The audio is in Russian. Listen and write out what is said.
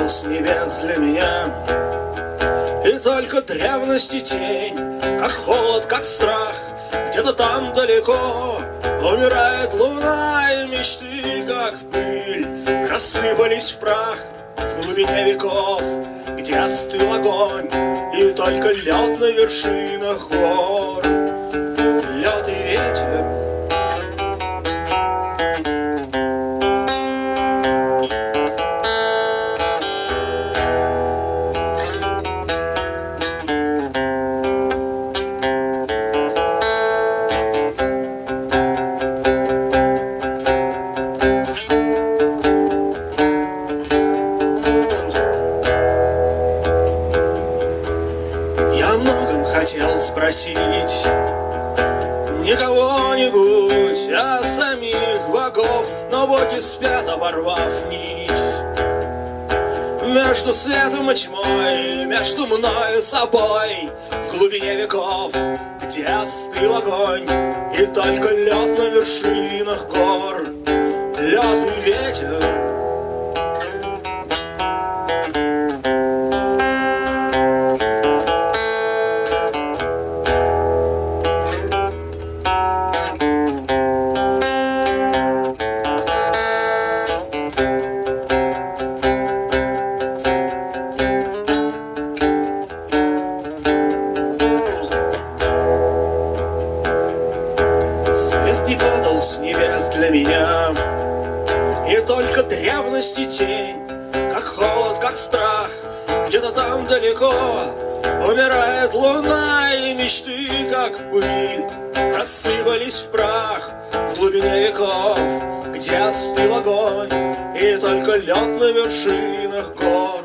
падал с небес для меня, и только древности тень, как холод, как страх. Где-то там далеко умирает луна, и мечты, как пыль, рассыпались в прах в глубине веков, где остыл огонь, и только лед на вершинах гор. Лед и ветер. Хотел спросить не кого-нибудь, а самих богов, но боги спят, оборвав нить между светом и тьмой, между мною и собой. В глубине веков, где остыл огонь, и только лед на вершинах гор. Лед и ветер. Не падал с небес для меня, и только древности тень, как холод, как страх. Где-то там далеко умирает луна, и мечты, как пыль, рассыпались в прах в глубине веков, где остыл огонь, и только лед на вершинах гор.